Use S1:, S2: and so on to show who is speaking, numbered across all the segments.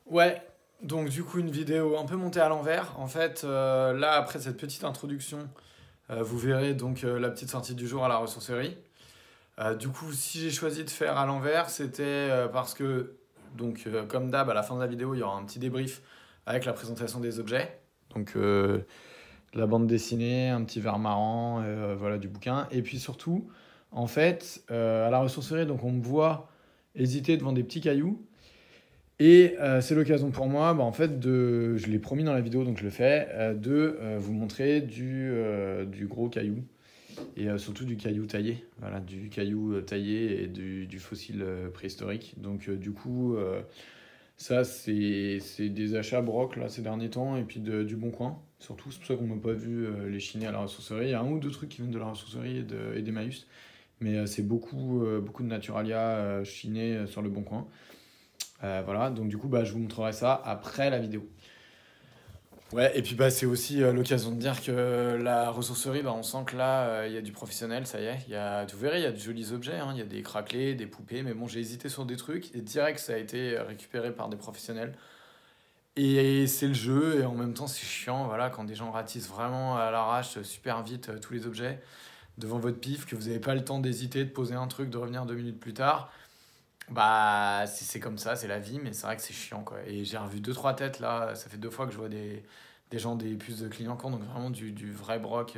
S1: Ouais, donc du coup une vidéo un peu montée à l'envers. En fait, là après cette petite introduction, vous verrez donc la petite sortie du jour à la ressourcerie. Du coup, si j'ai choisi de faire à l'envers, c'était parce que, donc comme d'hab, à la fin de la vidéo, il y aura un petit débrief avec la présentation des objets. Donc la bande dessinée, un petit verre marrant, voilà du bouquin. Et puis surtout, en fait, à la ressourcerie, donc on me voit hésiter devant des petits cailloux. Et c'est l'occasion pour moi, bah, en fait, je l'ai promis dans la vidéo, donc je le fais, de vous montrer du gros caillou et surtout du caillou taillé, voilà, du caillou taillé et du fossile préhistorique. Donc du coup, ça c'est des achats broc là ces derniers temps et puis du Bon Coin. Surtout, c'est pour ça qu'on m'a pas vu les chiner à la ressourcerie. Il y a un ou deux trucs qui viennent de la ressourcerie et d'Emmaüs, mais c'est beaucoup de Naturalia chinés sur le Bon Coin. Voilà, donc du coup, bah, je vous montrerai ça après la vidéo. Ouais, et puis bah, c'est aussi l'occasion de dire que la ressourcerie, bah, on sent que là, il y a du professionnel, ça y est. Vous verrez, il y a de jolis objets, hein, il y a des craquelés, des poupées, mais bon, j'ai hésité sur des trucs et direct, ça a été récupéré par des professionnels. Et c'est le jeu, et en même temps, c'est chiant, voilà, quand des gens ratissent vraiment à l'arrache super vite tous les objets devant votre pif, que vous n'avez pas le temps d'hésiter, de poser un truc, de revenir 2 minutes plus tard. Bah, c'est comme ça, c'est la vie, mais c'est vrai que c'est chiant, quoi. Et j'ai revu deux, trois têtes, là. Ça fait 2 fois que je vois des gens, des puces de clients, donc vraiment du vrai broc,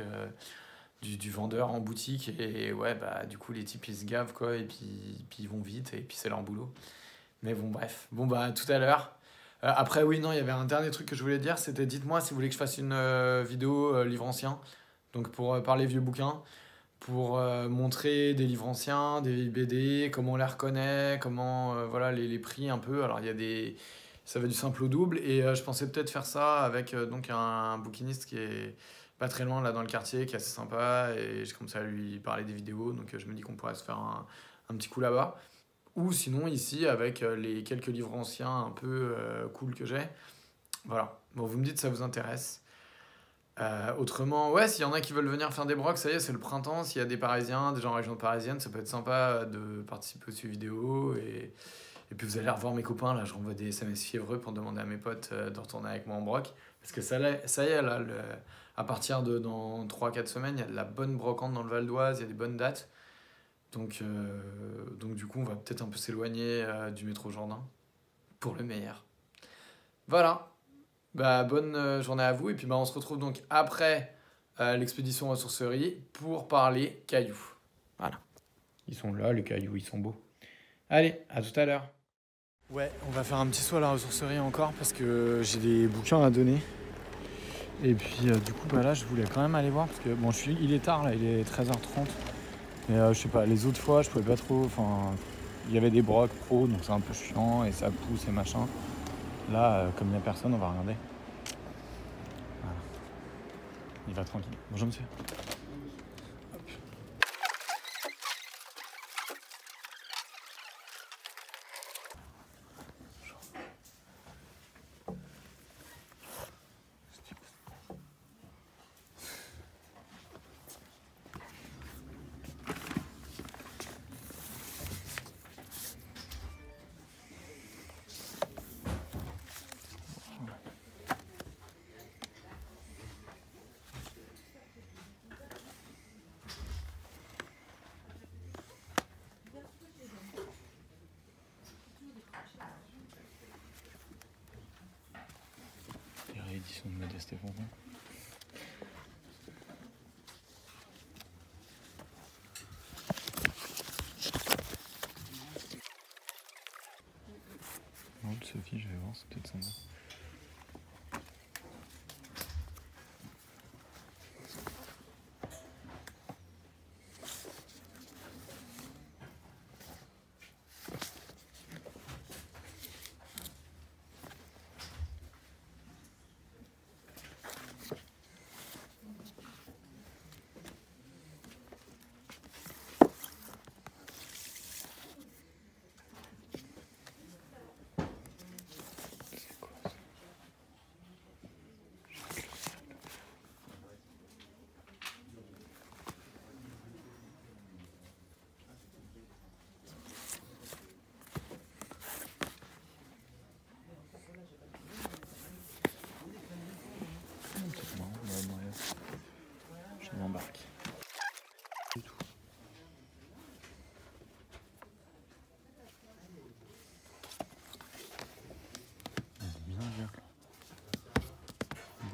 S1: du vendeur en boutique. Et ouais, bah, du coup, les types, ils se gavent, quoi, et puis ils vont vite, et puis c'est leur boulot. Mais bon, bref. Bon, bah, tout à l'heure. Après, oui, non, il y avait un dernier truc que je voulais dire, c'était dites-moi si vous voulez que je fasse une vidéo livre ancien, donc pour parler vieux bouquins pour montrer des livres anciens, des vieilles BD, comment on les reconnaît, comment voilà les prix un peu. Alors il y a des ça va du simple au double et je pensais peut-être faire ça avec donc un bouquiniste qui est pas très loin là dans le quartier, qui est assez sympa et je commence à lui parler des vidéos donc je me dis qu'on pourrait se faire un petit coup là-bas. Ou sinon ici avec les quelques livres anciens un peu cool que j'ai. Voilà. Bon, vous me dites si ça vous intéresse. Autrement, ouais, s'il y en a qui veulent venir faire des brocs, ça y est, c'est le printemps. S'il y a des Parisiens, des gens en région parisienne, ça peut être sympa de participer aux vidéo. Et puis vous allez revoir mes copains, là, je renvoie des SMS fiévreux pour demander à mes potes de retourner avec moi en broc. Parce que ça y est, là, à partir de dans 3 4 semaines, il y a de la bonne brocante dans le Val d'Oise, il y a des bonnes dates. Donc du coup, on va peut-être un peu s'éloigner du métro Jourdain, pour le meilleur. Voilà. Bah, bonne journée à vous. Et puis bah, on se retrouve donc après l'expédition ressourcerie pour parler cailloux. Voilà. Ils sont là, les cailloux, ils sont beaux. Allez, à tout à l'heure. Ouais, on va faire un petit saut à la ressourcerie encore parce que j'ai des bouquins à donner. Et puis du coup, bah, là, je voulais quand même aller voir parce que bon, il est tard là, il est 13h30. Mais je sais pas, les autres fois, je pouvais pas trop. Enfin, il y avait des brocs pro, donc c'est un peu chiant et ça pousse et machin. Là, comme il n'y a personne, on va regarder. Voilà. Il va tranquille. Bonjour monsieur. Hop. Les rééditions de Modeste et Fontaine. Non, de Sophie, je vais voir, c'est peut-être sympa. C'est quoi ça?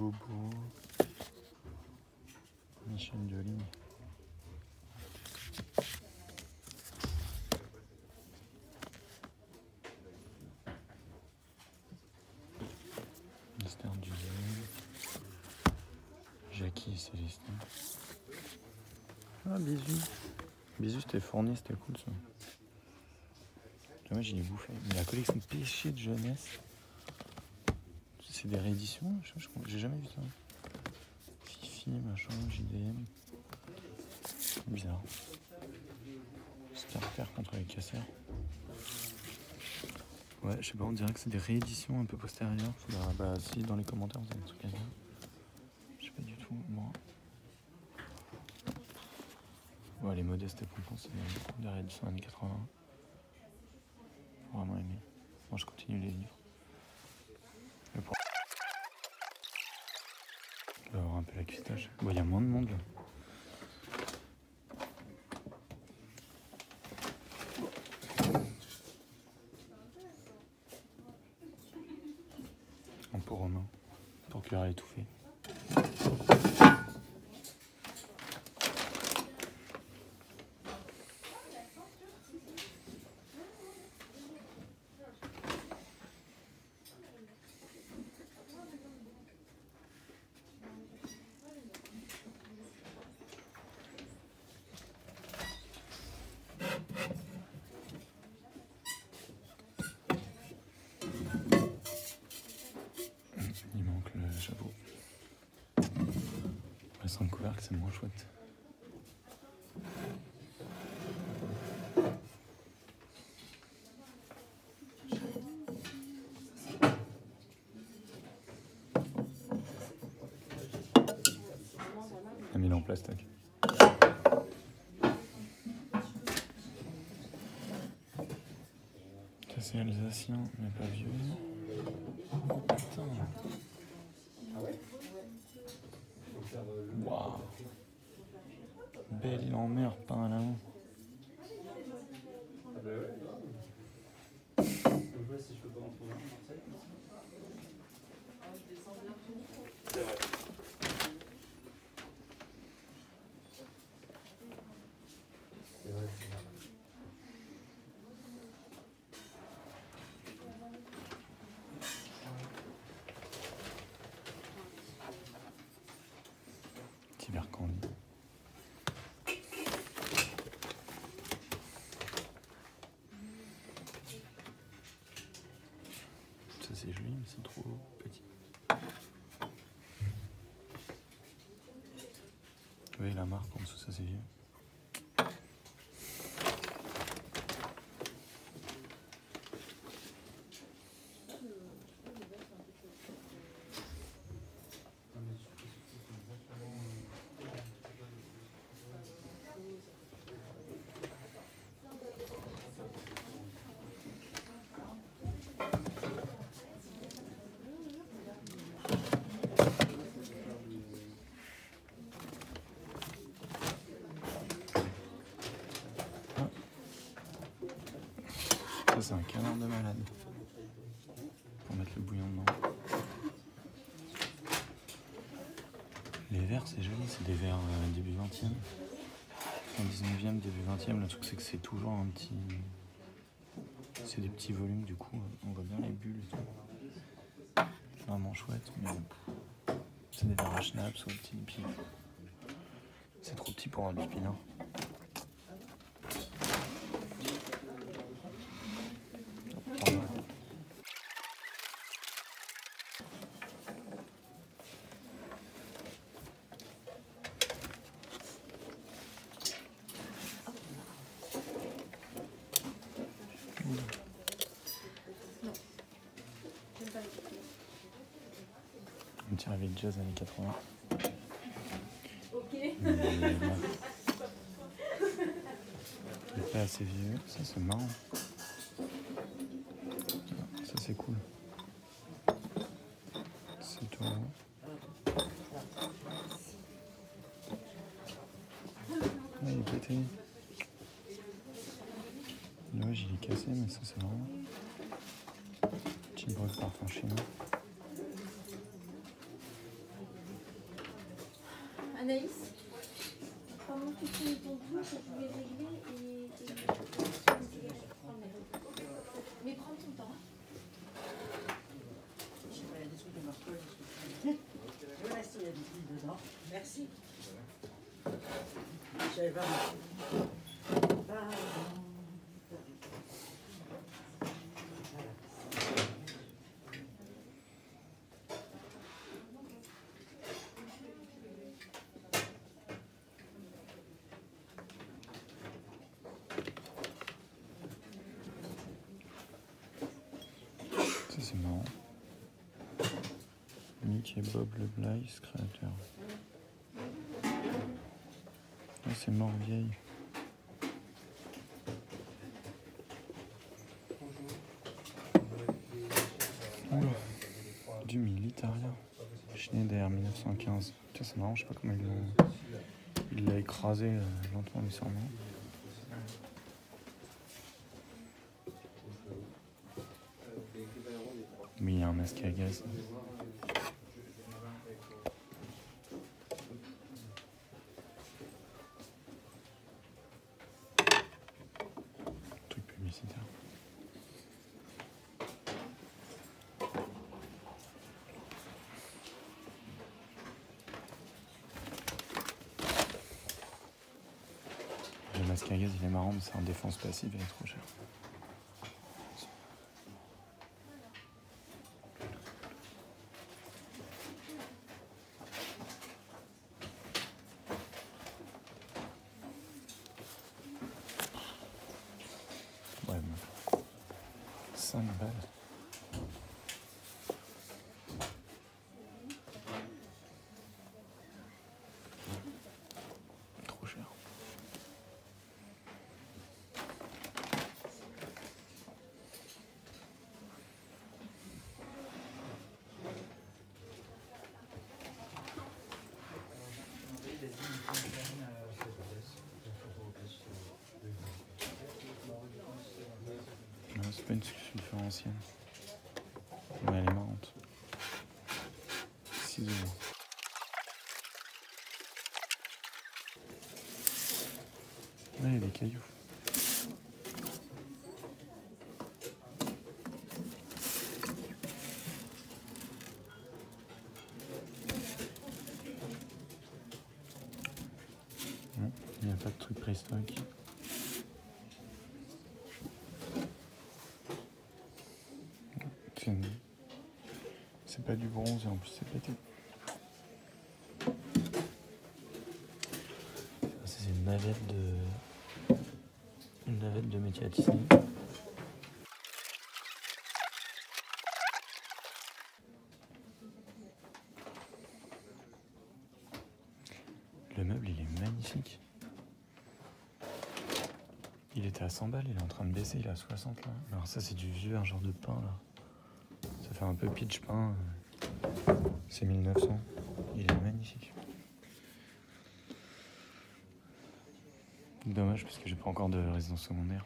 S2: Bobo. Michel Delis. Mystère du Zèle. Jackie et Célestin. Ah, bisous. Bisous, c'était fourni, c'était cool ça. Moi j'ai bouffé. Mais la collection Péché de jeunesse. C'est des rééditions, j'ai jamais vu ça. Fifi, machin, JDM. Bizarre. Starter contre les casseurs. Ouais, je sais pas, on dirait que c'est des rééditions un peu postérieures. Faudra, bah si dans les commentaires vous avez des trucs à dire. Je sais pas du tout, moi. Ouais, les modestes et pompons, c'est des rééditions années 80. Vraiment aimé. Moi je continue les livres. On va avoir un peu la cuistage. Bon, il y a moins de monde là. Un pot romain pour cuire à étouffer. Il manque le chapeau. Le sang de couvercle, c'est moins chouette. On a mis en plastoc. Ça c'est alsacien, mais pas vieux. Putain. Waouh. Belle île en mer, pain à la main. Tibercandi. Ça c'est joli, mais c'est trop petit. Oui, la marque en dessous, ça c'est vieux. Ça c'est un canard de malade. Pour mettre le bouillon dedans. Les verres c'est joli, c'est des verres début 20e. En 19e, début 20e, le truc c'est que c'est toujours un petit... C'est des petits volumes du coup, on voit bien les bulles et tout. Vraiment chouette, mais c'est des verres à schnapps ou petits pieds. C'est trop petit pour un du spinner. Un petit réveil de jazz années 80. Mais il est pas assez vieux, ça c'est marrant. Ça c'est cool. C'est tout. Ah, il est pété. Le rouge il est cassé, mais ça c'est marrant. Petit brut parfum chinois.
S3: Anaïs, pendant que tu mets ton truc, je vais régler et... Mais prends ton temps.
S4: Je sais pas, il y a des trucs de marque. Voilà, s'il y a des trucs dedans. Merci. J'avais pas marqué. Pardon.
S2: Ça c'est marrant. Nick et Bob le Blaze, créateur. Ah, c'est mort vieille. Oula. Du Militaria. Schneider 1915. Tiens, c'est marrant, je sais pas comment il l'a écrasé lentement mais sûrement. Mais il y a un masque à gaz. Truc publicitaire. Le masque à gaz il est marrant mais c'est en défense passive, il est trop cher. Ouais, bon. 5 balles. Trop cher. Non, c'est pas une sulfure ancienne. Mais elle est marrante. 6 €. Là, il y a des cailloux. Non, il n'y a pas de truc préhistorique. C'est pas du bronze et en plus c'est pété. C'est une navette de métier à tisser. Le meuble il est magnifique. Il était à 100 balles, il est en train de baisser, il est à 60 là. Alors ça c'est du vieux, un genre de pain là. Ça fait un peu pitch pain. C'est 1900. Il est magnifique. Dommage parce que j'ai pas encore de résidence secondaire.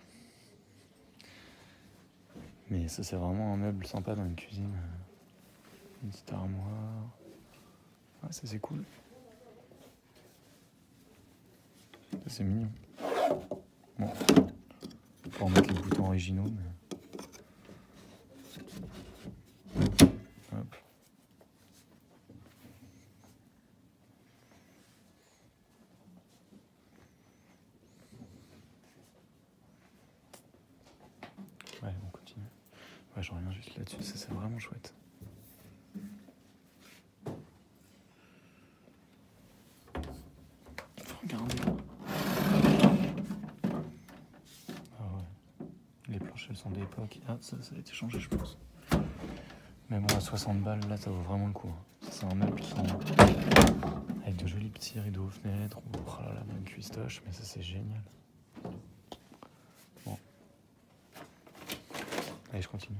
S2: Mais ça c'est vraiment un meuble sympa dans une cuisine. Une petite armoire. Ah ça c'est cool. Ça c'est mignon. Bon. Pour mettre les boutons originaux mais... Hop. Ouais, on continue. Ouais, je reviens juste là-dessus, ça c'est vraiment chouette. Faut regarder. Ah ouais. Les planches elles sont d'époque. Ah, ça a été changé, je pense. Mais bon, à 60 balles, là, ça vaut vraiment le coup. C'est un meuble qui... avec de jolis petits rideaux aux fenêtres. Oh là là, même cuistoche, mais ça, c'est génial. Bon. Allez, je continue.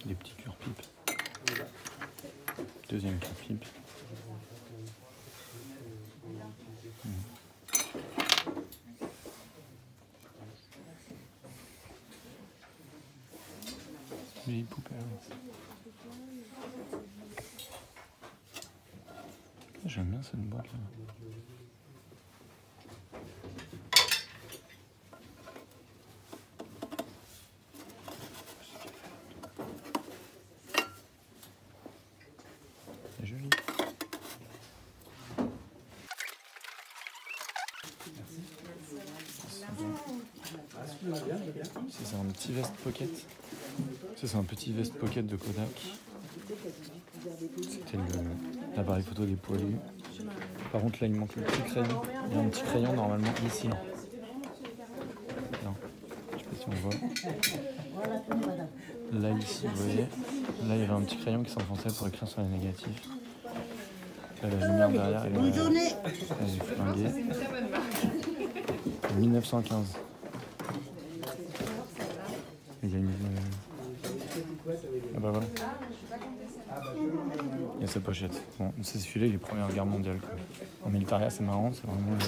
S2: Des petits cure-pipes. Deuxième cure-pipe. Vieille poupée. J'aime bien cette boîte là. C'est joli. C'est un petit vest pocket. C'est un petit vest pocket de Kodak. C'était l'appareil photo des poilus. Par contre là il manque le petit crayon. Il y a un petit crayon normalement ici. Non, je sais pas si on voit. Là ici vous voyez. Là il y avait un petit crayon qui s'enfonçait pour écrire sur les négatifs. Là la lumière derrière elle est flinguée. 1915. Il y a une... Ah bah voilà. Il y a sa pochette. Bon, c'est celui-là, il est Première Guerre mondiale. Quoi. En militaria, c'est marrant, c'est vraiment...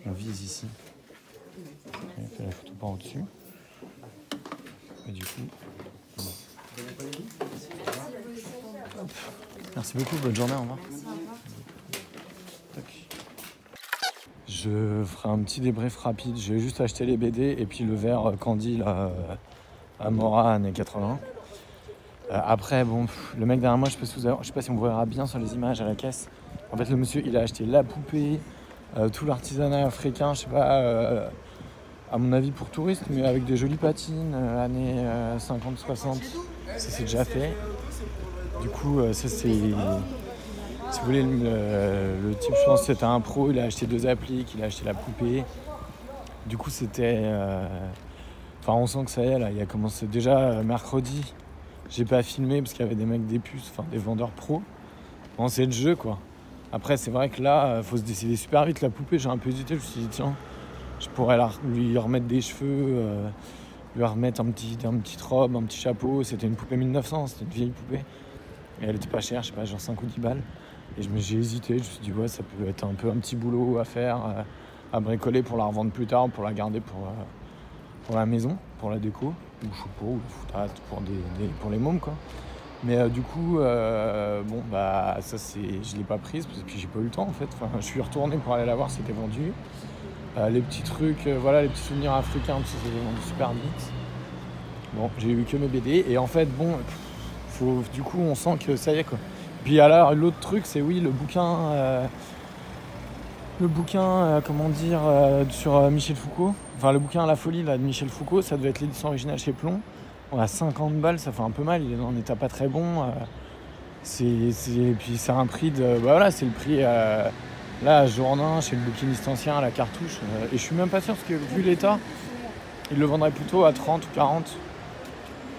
S2: On vise ici. Il fait la photo par au-dessus. Et du coup... Bon. Merci beaucoup, bonne journée, au revoir. Tac. Je ferai un petit débrief rapide. J'ai juste acheté les BD et puis le verre Candy là, à Mora, années 80. Après, bon, le mec derrière moi, je sais pas si on verra bien sur les images à la caisse. En fait, le monsieur, il a acheté la poupée, tout l'artisanat africain, je sais pas, à mon avis pour touristes, mais avec des jolies patines, années 50-60. Ça, c'est déjà fait. Du coup, ça, c'est... Si vous voulez, le type, je pense que c'était un pro, il a acheté 2 appliques, il a acheté la poupée. Du coup, c'était... Enfin, on sent que ça y est, là, il a commencé déjà mercredi. J'ai pas filmé parce qu'il y avait des mecs des puces, enfin des vendeurs pros. Bon, c'est le jeu, quoi. Après, c'est vrai que là, faut se décider super vite. La poupée, j'ai un peu hésité, je me suis dit, tiens, je pourrais lui remettre des cheveux, lui remettre une petite robe, un petit chapeau. C'était une poupée 1900, c'était une vieille poupée. Et elle était pas chère, je sais pas, genre 5 ou 10 balles. Et j'ai hésité, je me suis dit, ouais, ça peut être un petit boulot à faire, à bricoler pour la revendre plus tard, pour la garder pour la maison, pour la déco, ou je sais pas, ou pour les mômes, quoi. Mais du coup, bon, bah, ça, je l'ai pas prise, parce que j'ai pas eu le temps, en fait. Enfin, je suis retourné pour aller la voir, c'était vendu. Les petits trucs, voilà, les petits souvenirs africains, tout ça, c'était vendu super vite. Bon, j'ai eu que mes BD, et en fait, bon, du coup, on sent que ça y est, quoi. Puis alors, l'autre truc, c'est oui, le bouquin, comment dire, sur Michel Foucault. Enfin, le bouquin La Folie là, de Michel Foucault, ça devait être l'édition originale chez Plon. On a 50 balles, ça fait un peu mal, il est en état pas très bon. Puis c'est un prix de... Bah voilà, c'est le prix, là, à Jourdain, chez le bouquiniste ancien, à la cartouche. Et je suis même pas sûr, parce que vu l'état, il le vendrait plutôt à 30 ou 40.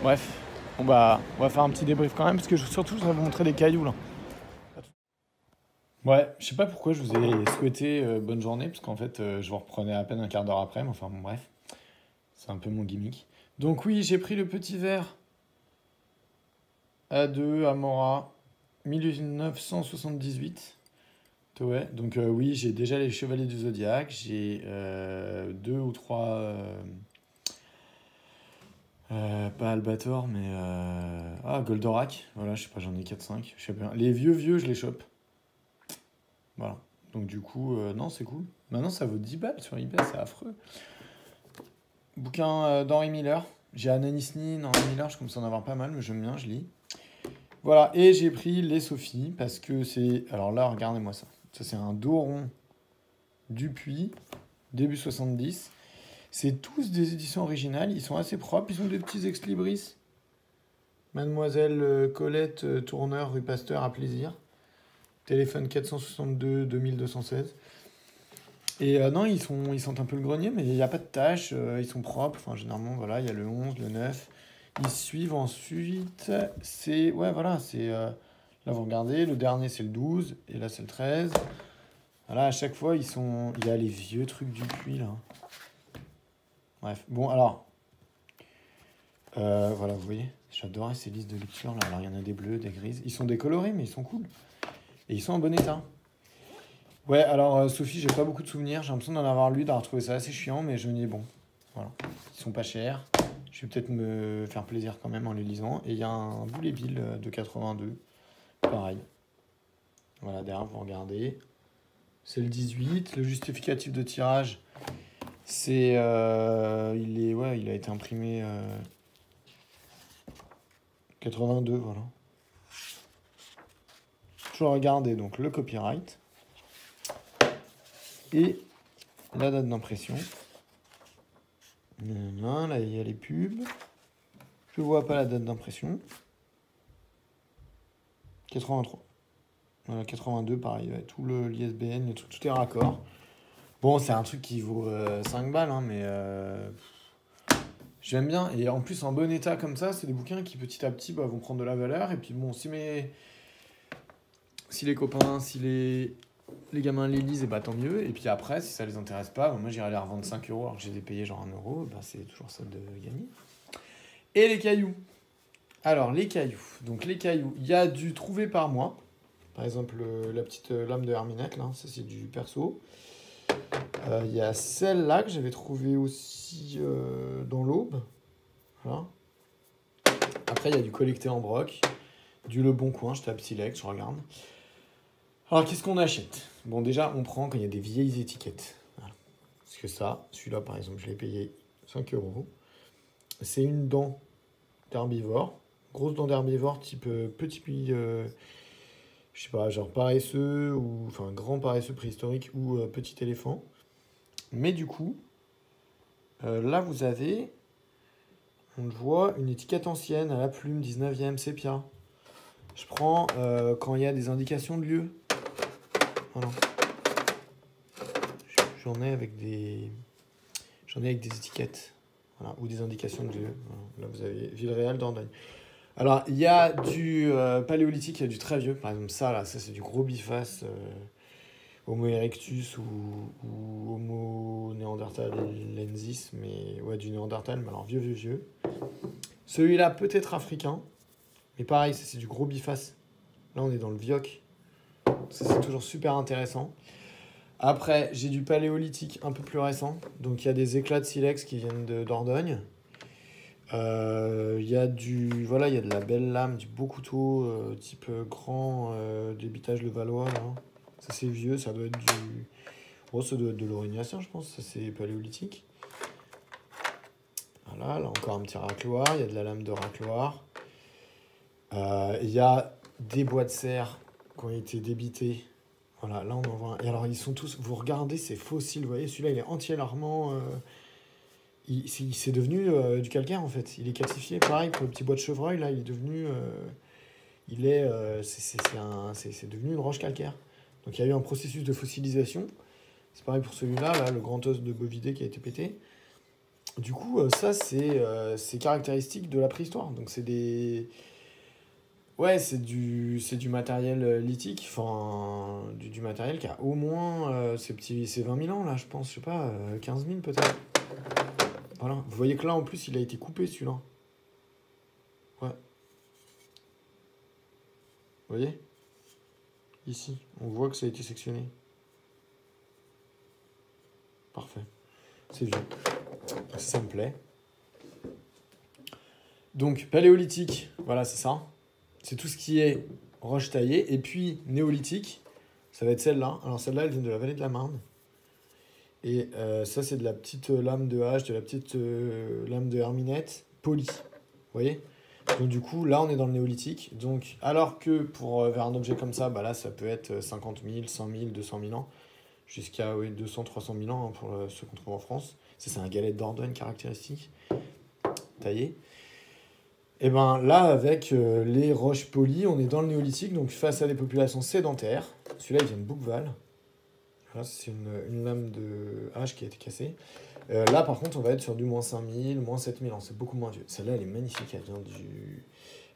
S2: Bref, bon bah, on va faire un petit débrief quand même, parce que surtout, je voudrais vous montrer des cailloux, là. Ouais, je sais pas pourquoi je vous ai souhaité bonne journée, parce qu'en fait, je vous reprenais à peine un quart d'heure après, mais enfin bon, bref. C'est un peu mon gimmick. Donc oui, j'ai pris le petit verre A2 Amora 1978. Ouais, donc oui, j'ai déjà les Chevaliers du Zodiaque, j'ai 2 ou 3... pas Albator, mais... Goldorak. Voilà, je sais pas, j'en ai 4-5. Je sais pas. Les vieux, je les chope. Voilà. Donc du coup, non, c'est cool. Maintenant, ça vaut 10 balles sur eBay, c'est affreux. Bouquin d'Henri Miller. J'ai Anaïs Nin, Henri Miller, je commence à en avoir pas mal, mais j'aime bien, je lis. Voilà, et j'ai pris les Sophie, parce que c'est... Alors là, regardez-moi ça. Ça, c'est un dos rond Dupuis, début 70. C'est tous des éditions originales, ils sont assez propres, ils ont des petits ex-libris. Mademoiselle Colette Tourneur, rue Pasteur, à plaisir. Téléphone 462 2216. Et non, ils sentent un peu le grenier, mais il n'y a pas de taches, ils sont propres. Enfin, généralement, voilà, il y a le 11, le 9. Ils suivent ensuite, c'est... Ouais, voilà, c'est... là, vous regardez, le dernier, c'est le 12, et là, c'est le 13. Voilà, à chaque fois, il y a les vieux trucs du puits, là. Bref, bon, alors...
S1: Voilà, vous voyez, j'adorais ces listes de lecture là. Alors il y en a des bleus, des grises. Ils sont décolorés, mais ils sont cool. Et ils sont en bon état. Ouais, alors Sophie, j'ai pas beaucoup de souvenirs. J'ai l'impression d'en avoir lu, d'avoir trouvé ça assez chiant, mais je me dis bon, voilà. Ils sont pas chers. Je vais peut-être me faire plaisir quand même en les lisant. Et il y a un Boulet Bill de 82. Pareil. Voilà, derrière, vous regardez. C'est le 18. Le justificatif de tirage, c'est... il a été imprimé 82, voilà. Toujours regarder donc le copyright. Et la date d'impression. Là, il y a les pubs. Je vois pas la date d'impression. 83. Voilà, 82, pareil. Ouais, tout l'ISBN, tout est raccord. Bon, c'est un truc qui vaut 5 balles, hein, mais j'aime bien. Et en plus, en bon état comme ça, c'est des bouquins qui petit à petit vont prendre de la valeur. Et puis bon, si les copains, si les gamins les lisent, et bah tant mieux. Et puis après, si ça les intéresse pas, moi j'irai les revendre 5 euros alors que j'ai des payés genre 1 euro. Bah, c'est toujours ça de gagner. Et les cailloux. Alors, les cailloux. Donc, les cailloux, il y a du trouver par mois. Par exemple, la petite lame de Herminette, là, ça c'est du perso. Il y a celle-là que j'avais trouvée aussi dans l'Aube. Voilà. Après, il y a du collecté en broc, du Le Bon Coin, je tape Silex, je regarde. Alors, qu'est-ce qu'on achète? Bon, déjà, on prend quand il y a des vieilles étiquettes. Voilà. Parce que ça, celui-là, par exemple, je l'ai payé 5 euros. C'est une dent d'herbivore. Grosse dent d'herbivore type petit, je sais pas, genre paresseux, ou enfin grand paresseux préhistorique ou petit éléphant. Mais du coup, là, vous avez, on le voit, une étiquette ancienne à la plume, 19e, sépia. Je prends quand il y a des indications de lieu. Voilà. J'en ai avec des étiquettes. Voilà, ou des indications de lieu. Voilà. Là, vous avez Villeréal, Dordogne. Alors, il y a du paléolithique, il y a du très vieux. Par exemple, ça c'est du gros biface Homo erectus ou Homo neanderthalensis, mais ouais, du néandertal, mais alors vieux. Celui-là peut être africain, mais pareil, ça c'est du gros biface. Là, on est dans le vioc. Ça, c'est toujours super intéressant. Après, j'ai du paléolithique un peu plus récent. Donc, il y a des éclats de silex qui viennent de Dordogne. Il y a il y a de la belle lame, du beau couteau type grand débitage Levallois. Là. Ça, c'est vieux. Ça doit être ça doit être de l'Aurignaciens, je pense. Ça, c'est paléolithique. Voilà, là encore un petit racloir. Il y a de la lame de racloir. Il y a des bois de serre qui ont été débités. Voilà, là on en voit un. Et alors ils sont tous, vous regardez ces fossiles, vous voyez, celui-là il est entièrement, c'est devenu du calcaire en fait, il est calcifié, pareil pour le petit bois de chevreuil, là il est devenu, c'est devenu une roche calcaire. Donc il y a eu un processus de fossilisation, c'est pareil pour celui-là, là, le grand os de bovidé qui a été pété. Du coup, ça c'est caractéristique de la préhistoire, donc c'est des... Ouais, c'est du matériel lithique, enfin, du matériel qui a au moins c'est 20 000 ans, là, je pense, je sais pas, 15 000 peut-être. Voilà, vous voyez que là, en plus, il a été coupé, celui-là. Ouais. Vous voyez? Ici, on voit que ça a été sectionné. Parfait. C'est vieux. Ça me plaît. Donc, paléolithique, voilà, c'est ça. C'est tout ce qui est roche taillée. Et puis, néolithique, ça va être celle-là. Alors, celle-là, elle vient de la vallée de la Marne. Et ça, c'est de la petite lame de hache, de la petite lame de herminette polie. Vous voyez? Donc, du coup, là, on est dans le néolithique. Donc, alors que vers un objet comme ça, bah là, ça peut être 50 000, 100 000, 200 000 ans. Jusqu'à 200, 300 000 ans hein, pour ceux qu'on trouve en France. Ça, c'est un galet de Dordogne caractéristique, taillé. Et bien là, avec les roches polies, on est dans le néolithique, donc face à des populations sédentaires. Celui-là, il vient de Bouqueval. Voilà, c'est une lame de hache qui a été cassée. Là, par contre, on va être sur du moins 5000, moins 7000 ans. C'est beaucoup moins vieux. Celle-là, elle est magnifique.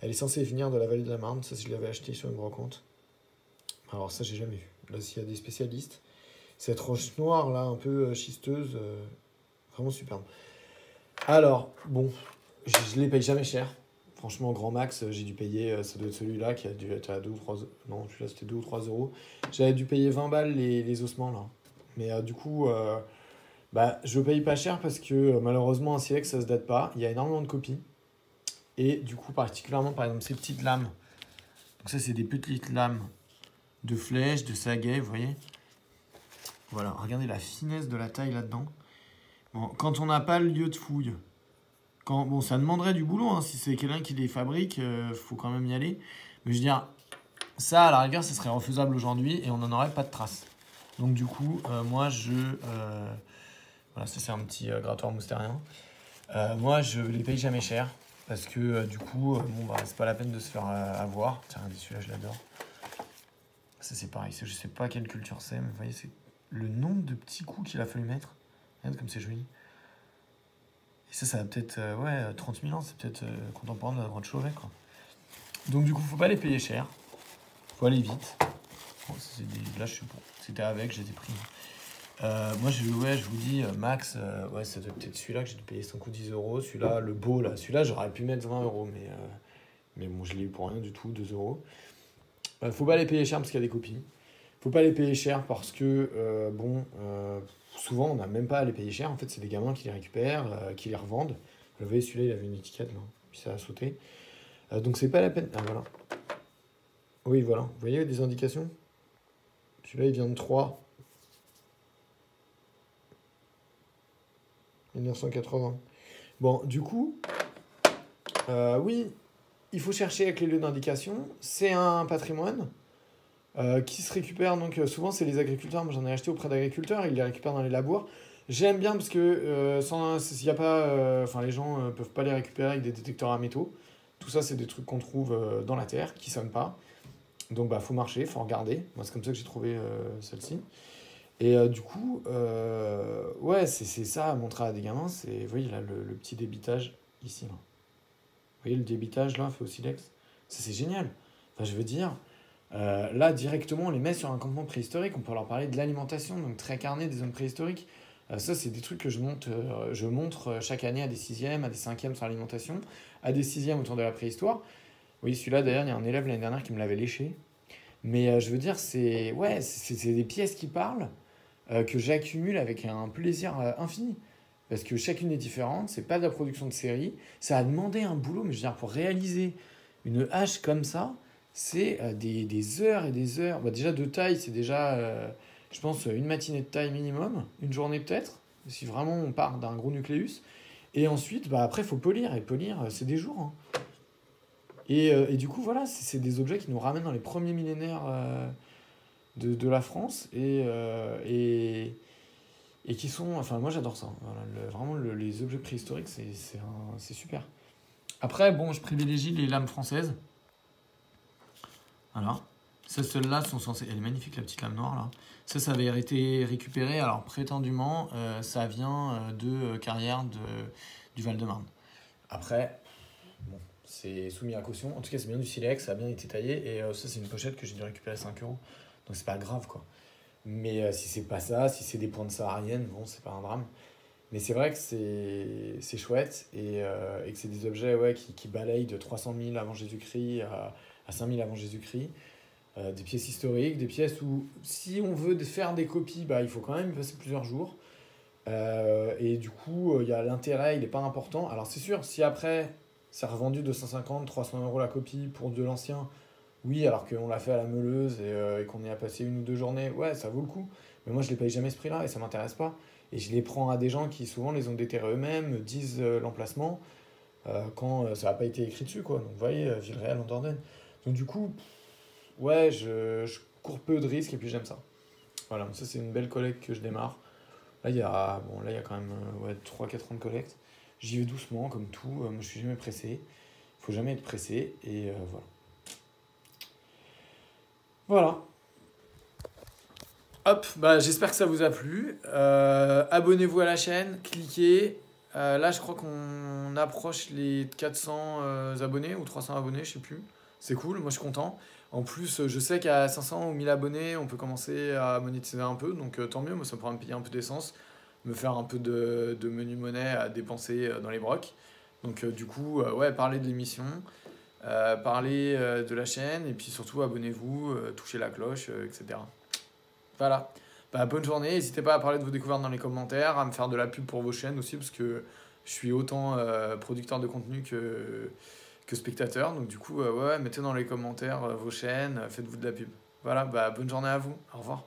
S1: Elle est censée venir de la vallée de la Marne. Ça, je l'avais acheté sur une brocante. Alors ça, j'ai jamais vu. Là, s'il y a des spécialistes. Cette roche noire, là, un peu schisteuse, vraiment superbe. Alors, bon... je les paye jamais cher. Franchement, grand max, j'ai dû payer, ça doit être celui-là qui a dû être à 2 ou 3 non, celui-là c'était 2 ou 3 euros. J'avais dû payer 20 balles les ossements là. Mais du coup, bah, je paye pas cher parce que malheureusement, un silex ça se date pas. Il y a énormément de copies. Et du coup, particulièrement par exemple, ces petites lames. Donc, ça, c'est des petites lames de flèches, de saguet, vous voyez. Voilà, regardez la finesse de la taille là-dedans. Bon, quand on n'a pas le lieu de fouille, bon, ça demanderait du boulot, hein, si c'est quelqu'un qui les fabrique, faut quand même y aller. Mais je veux dire, ça, à la rigueur, ça serait refaisable aujourd'hui et on n'en aurait pas de traces. Donc du coup, moi, voilà, ça c'est un petit grattoir moustérien. Moi, je les paye jamais cher parce que du coup, bon, bah, c'est pas la peine de se faire avoir. Tiens, regardez, celui-là, je l'adore. Ça, c'est pareil. Je sais pas quelle culture c'est, mais vous voyez, c'est le nombre de petits coups qu'il a fallu mettre. Regarde comme c'est joli. Et ça va peut-être, 30 000 ans, c'est peut-être contemporain de la grotte Chauvet, quoi. Donc du coup, faut pas les payer cher. Faut aller vite. Bon, là, je suis bon. C'était avec, j'ai pris. Moi, je vous dis, max, ça doit peut-être celui-là que j'ai dû payer 5 ou 10 euros. Celui-là, le beau, là. Celui-là, j'aurais pu mettre 20 euros, mais bon, je l'ai eu pour rien du tout, 2 euros. Faut pas les payer cher parce qu'il y a des copies. Faut pas les payer cher parce que, souvent, on n'a même pas à les payer cher. En fait, c'est des gamins qui les récupèrent, qui les revendent. Vous voyez, celui-là, il avait une étiquette, là. Puis ça a sauté. Donc, c'est pas la peine. Ah, voilà. Oui, voilà. Vous voyez des indications? Celui-là, il vient de 3. 1980. Bon, du coup, oui, il faut chercher avec les lieux d'indication. C'est un patrimoine qui se récupère. Donc, souvent, c'est les agriculteurs. Moi, j'en ai acheté auprès d'agriculteurs. Ils les récupèrent dans les labours. J'aime bien parce que s'il y a pas, les gens peuvent pas les récupérer avec des détecteurs à métaux. Tout ça, c'est des trucs qu'on trouve dans la terre qui sonnent pas. Donc, faut marcher, faut regarder. Moi, c'est comme ça que j'ai trouvé celle-ci. Et du coup, ouais, c'est ça à montrer à des gamins. Vous voyez là, le petit débitage ici. Là. Vous voyez le débitage là, fait au silex. Ça, c'est génial. Enfin, je veux dire, là, directement, on les met sur un campement préhistorique. On peut leur parler de l'alimentation, donc très carné des hommes préhistoriques. Ça, c'est des trucs que je montre chaque année à des 6e, à des 5e sur l'alimentation, à des 6e autour de la préhistoire. Oui, celui-là, d'ailleurs, il y a un élève l'année dernière qui me l'avait léché. Mais je veux dire, c'est des pièces qui parlent. Que j'accumule avec un plaisir infini. Parce que chacune est différente, c'est pas de la production de série. Ça a demandé un boulot, mais je veux dire, pour réaliser une hache comme ça, c'est des heures et des heures. Bah, déjà, de taille, c'est déjà, je pense, une matinée de taille minimum, une journée peut-être, si vraiment on part d'un gros nucléus. Et ensuite, après, il faut polir. Et polir, c'est des jours. Hein. Et du coup, voilà, c'est des objets qui nous ramènent dans les premiers millénaires de la France et qui sont... Enfin, moi, j'adore ça. Voilà, vraiment, les objets préhistoriques, c'est super. Après, bon, je privilégie les lames françaises. Voilà. Celles-là sont censées... Elle est magnifique, la petite lame noire, là. Ça avait été récupéré. Alors, prétendument, ça vient de carrière du Val-de-Marne. Après, bon, c'est soumis à caution. En tout cas, c'est bien du silex, ça a bien été taillé. Et ça, c'est une pochette que j'ai dû récupérer 5 euros. Donc c'est pas grave, quoi. Mais si c'est pas ça, si c'est des pointes sahariennes, bon, c'est pas un drame. Mais c'est vrai que c'est chouette et que c'est des objets qui balayent de 300 000 avant Jésus-Christ à 5 000 avant Jésus-Christ. Des pièces historiques, des pièces où, si on veut faire des copies, il faut quand même y passer plusieurs jours. Et du coup, l'intérêt, il n'est pas important. Alors c'est sûr, si après, c'est revendu 250, 300 euros la copie pour de l'ancien, oui, alors qu'on l'a fait à la meuleuse et qu'on y a passé 1 ou 2 journées, ouais, ça vaut le coup. Mais moi, je ne les paye jamais ce prix-là et ça ne m'intéresse pas. Et je les prends à des gens qui, souvent, les ont déterrés eux-mêmes, me disent l'emplacement quand ça n'a pas été écrit dessus, quoi. Donc, vous voyez, Villeréal en Dordogne. Donc, du coup, ouais, je cours peu de risques et puis j'aime ça. Voilà, donc ça, c'est une belle collecte que je démarre. Là, il y a quand même 3-4 ans de collecte. J'y vais doucement, comme tout. Moi, je ne suis jamais pressé. Il ne faut jamais être pressé. Et voilà. Voilà. Hop, j'espère que ça vous a plu. Abonnez-vous à la chaîne, cliquez. Là, je crois qu'on approche les 400 abonnés ou 300 abonnés, je sais plus. C'est cool, moi je suis content. En plus, je sais qu'à 500 ou 1000 abonnés, on peut commencer à monétiser un peu. Donc tant mieux, moi ça pourra me payer un peu d'essence, me faire un peu de menu monnaie à dépenser dans les brocs. Donc du coup, ouais, parlez de l'émission, parlez de la chaîne, et puis surtout abonnez-vous, touchez la cloche, etc. Voilà. Bah, bonne journée, n'hésitez pas à parler de vos découvertes dans les commentaires, à me faire de la pub pour vos chaînes aussi, parce que je suis autant producteur de contenu que spectateur. Donc du coup, ouais, mettez dans les commentaires vos chaînes, faites-vous de la pub. Voilà, bah, bonne journée à vous. Au revoir.